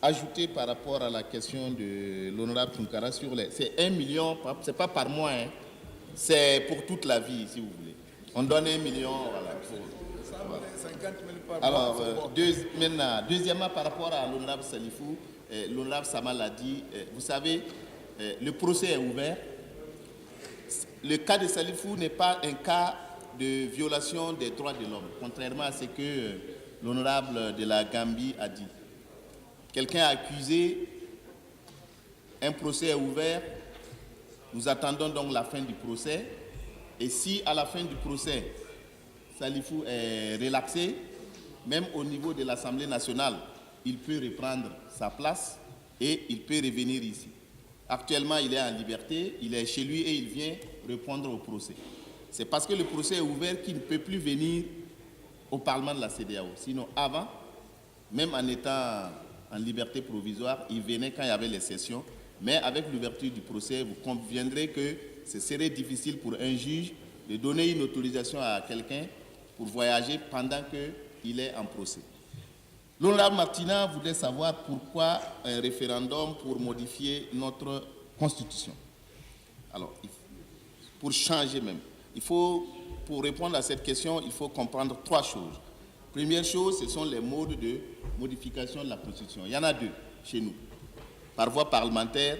ajouter par rapport à la question de l'honorable Tunkara sur les... C'est 1 million, c'est pas par mois, hein, c'est pour toute la vie, si vous voulez. On donne 1 million, voilà. Alors, maintenant, deuxièmement, par rapport à l'honorable Salifou, l'honorable Samal a dit, vous savez, le procès est ouvert. Le cas de Salifou n'est pas un cas de violation des droits de l'homme, contrairement à ce que l'honorable de la Gambie a dit. Quelqu'un a accusé, un procès est ouvert, nous attendons donc la fin du procès, et si à la fin du procès, Salifou est relaxé, même au niveau de l'Assemblée nationale, il peut reprendre sa place et il peut revenir ici. Actuellement, il est en liberté, il est chez lui et il vient répondre au procès. C'est parce que le procès est ouvert qu'il ne peut plus venir au Parlement de la CEDEAO. Sinon, avant, même en étant en liberté provisoire, il venait quand il y avait les sessions. Mais avec l'ouverture du procès, vous conviendrez que ce serait difficile pour un juge de donner une autorisation à quelqu'un pour voyager pendant qu'il est en procès. L'honorable Martina voulait savoir pourquoi un référendum pour modifier notre constitution. Alors, pour changer même, pour répondre à cette question, il faut comprendre 3 choses. Première chose, ce sont les modes de modification de la constitution. Il y en a 2 chez nous, par voie parlementaire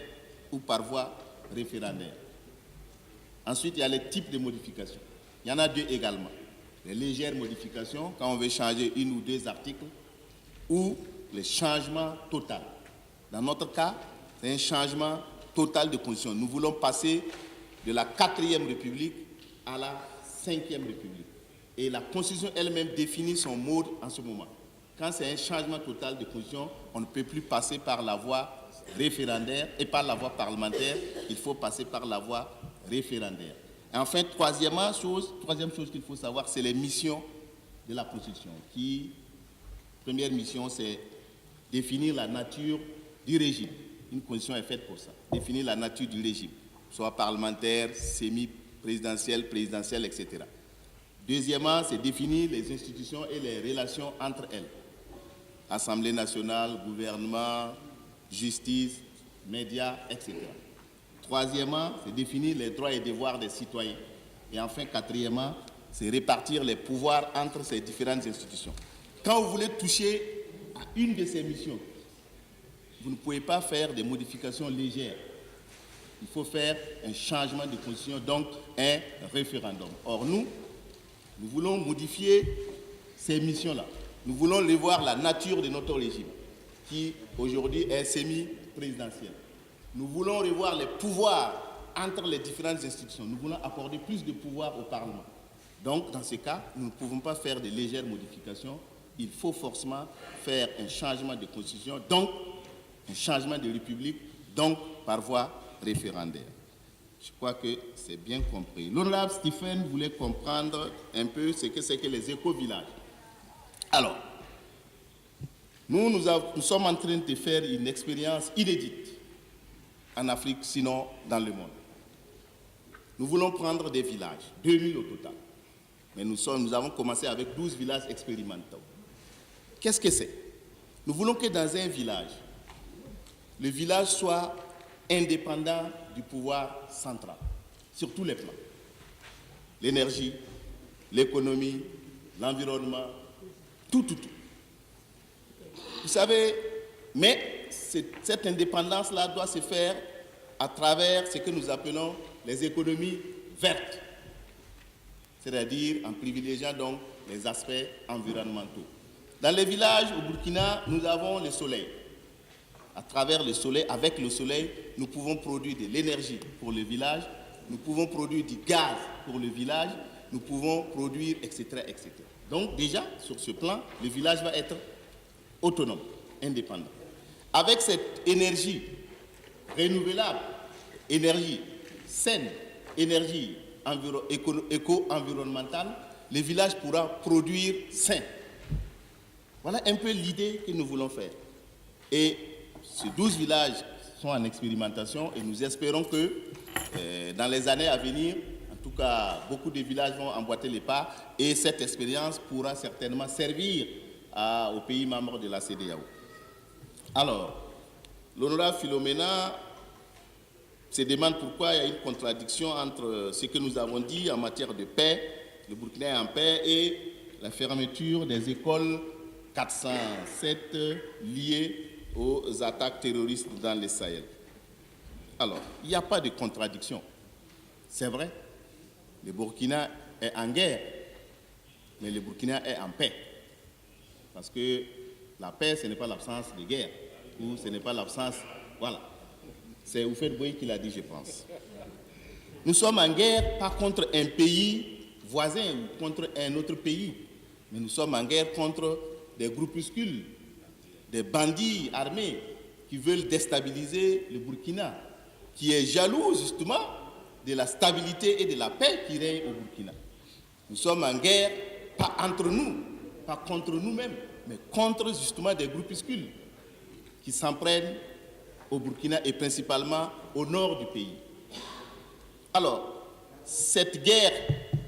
ou par voie référendaire. Ensuite, il y a les types de modifications. Il y en a 2 également. Les légères modifications, quand on veut changer 1 ou 2 articles, ou les changements totaux. Dans notre cas, c'est un changement total de constitution. Nous voulons passer de la 4e République à la 5e République. Et la Constitution elle-même définit son mode en ce moment. Quand c'est un changement total de constitution, on ne peut plus passer par la voie référendaire et par la voie parlementaire, il faut passer par la voie référendaire. Et enfin, troisième chose qu'il faut savoir, c'est les missions de la Constitution. Première mission, c'est définir la nature du régime. Une constitution est faite pour ça. Définir la nature du régime, soit parlementaire, semi-présidentiel, présidentiel, etc. Deuxièmement, c'est définir les institutions et les relations entre elles. Assemblée nationale, gouvernement, justice, médias, etc. Troisièmement, c'est définir les droits et devoirs des citoyens. Et enfin, quatrièmement, c'est répartir les pouvoirs entre ces différentes institutions. Quand vous voulez toucher à une de ces missions, vous ne pouvez pas faire des modifications légères. Il faut faire un changement de constitution, donc un référendum. Or, nous voulons modifier ces missions-là. Nous voulons revoir la nature de notre régime, qui aujourd'hui est semi-présidentiel. Nous voulons revoir les pouvoirs entre les différentes institutions. Nous voulons accorder plus de pouvoir au Parlement. Donc, dans ce cas, nous ne pouvons pas faire de légères modifications. Il faut forcément faire un changement de constitution, donc un changement de république, donc par voie référendaire. Je crois que c'est bien compris. L'honorable Stephen voulait comprendre un peu ce que c'est que les éco-villages. Alors, nous sommes en train de faire une expérience inédite en Afrique, sinon dans le monde. Nous voulons prendre des villages, 2000 au total. Mais nous avons commencé avec 12 villages expérimentaux. Qu'est-ce que c'est? Nous voulons que dans un village, le village soit indépendant du pouvoir central, sur tous les plans. L'énergie, l'économie, l'environnement, tout. Vous savez, mais cette indépendance-là doit se faire à travers ce que nous appelons les économies vertes, c'est-à-dire en privilégiant donc les aspects environnementaux. Dans les villages au Burkina, nous avons le soleil. À travers le soleil, avec le soleil, nous pouvons produire de l'énergie pour le village, nous pouvons produire du gaz pour le village, nous pouvons produire, etc., etc. Donc déjà, sur ce plan, le village va être autonome, indépendant. Avec cette énergie renouvelable, énergie saine, énergie éco-environnementale, le village pourra produire sain. Voilà un peu l'idée que nous voulons faire. Et ces 12 villages sont en expérimentation et nous espérons que dans les années à venir, en tout cas, beaucoup de villages vont emboîter les pas et cette expérience pourra certainement servir aux pays membres de la CEDEAO. Alors, l'honorable Philomena se demande pourquoi il y a une contradiction entre ce que nous avons dit en matière de paix, le Burkina est en paix, et la fermeture des écoles 407 liées aux attaques terroristes dans le Sahel. Alors, il n'y a pas de contradiction. C'est vrai, le Burkina est en guerre, mais le Burkina est en paix. Parce que la paix, ce n'est pas l'absence de guerre, ou ce n'est pas l'absence... Voilà. C'est Houphouët-Boigny qui l'a dit, je pense. Nous sommes en guerre, pas contre un pays voisin ou contre un autre pays, mais nous sommes en guerre contre des groupuscules, des bandits armés qui veulent déstabiliser le Burkina, qui est jaloux justement de la stabilité et de la paix qui règne au Burkina. Nous sommes en guerre, pas entre nous, pas contre nous-mêmes, mais contre justement des groupuscules qui s'en prennent au Burkina et principalement au nord du pays. Alors, cette guerre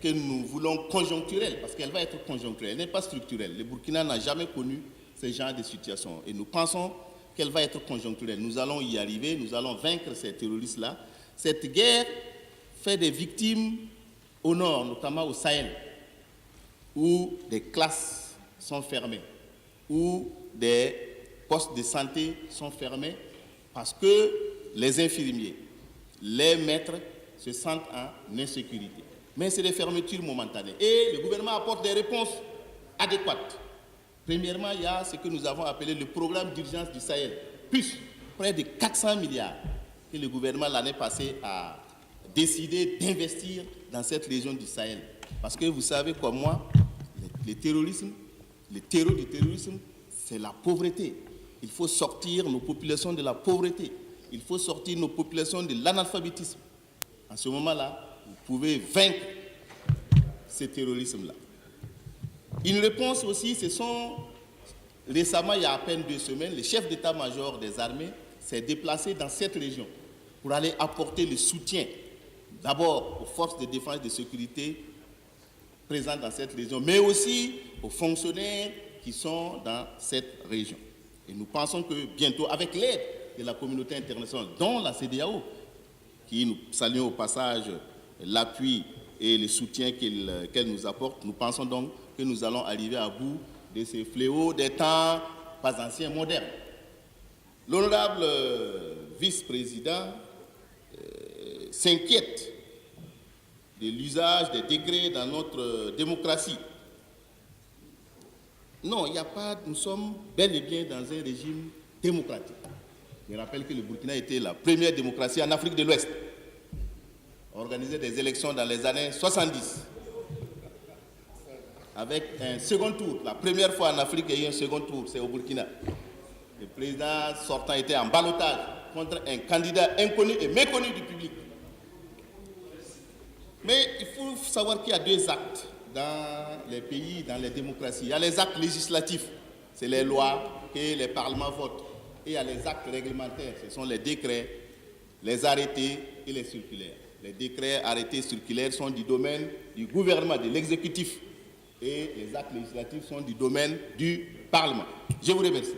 que nous voulons conjoncturelle, parce qu'elle va être conjoncturelle, elle n'est pas structurelle. Le Burkina n'a jamais connu ce genre de situation et nous pensons qu'elle va être conjoncturelle. Nous allons y arriver, nous allons vaincre ces terroristes-là. Cette guerre fait des victimes au nord, notamment au Sahel, où des classes sont fermées, où des postes de santé sont fermés, parce que les infirmiers, les maîtres se sentent en insécurité. Mais c'est des fermetures momentanées. Et le gouvernement apporte des réponses adéquates. Premièrement, il y a ce que nous avons appelé le programme d'urgence du Sahel, plus près de 400 milliards que le gouvernement l'année passée a décidé d'investir dans cette région du Sahel. Parce que vous savez comme moi, le terrorisme, le terreau du terrorisme, c'est la pauvreté. Il faut sortir nos populations de la pauvreté. Il faut sortir nos populations de l'analphabétisme. En ce moment-là, vous pouvez vaincre ce terrorisme-là. Une réponse aussi, ce sont, récemment, il y a à peine 2 semaines, le chef d'état-major des armées s'est déplacé dans cette région pour aller apporter le soutien, d'abord aux forces de défense et de sécurité présentes dans cette région, mais aussi aux fonctionnaires qui sont dans cette région. Et nous pensons que bientôt, avec l'aide de la communauté internationale, dont la CEDEAO, qui nous saluons au passage l'appui et le soutien qu'elle nous apporte, nous pensons donc que nous allons arriver à bout de ces fléaux des temps pas anciens, modernes. L'honorable vice-président s'inquiète de l'usage des décrets dans notre démocratie. Non, il n'y a pas, nous sommes bel et bien dans un régime démocratique. Je rappelle que le Burkina était la première démocratie en Afrique de l'Ouest. On organisait des élections dans les années 70, avec un second tour. La première fois en Afrique, il y a eu un second tour, c'est au Burkina. Le président sortant était en ballottage contre un candidat inconnu et méconnu du public. Mais il faut savoir qu'il y a 2 actes dans les pays, dans les démocraties. Il y a les actes législatifs, c'est les lois que les parlements votent. Et il y a les actes réglementaires, ce sont les décrets, les arrêtés et les circulaires. Les décrets, arrêtés, circulaires sont du domaine du gouvernement, de l'exécutif. Et les actes législatifs sont du domaine du Parlement. Je vous remercie.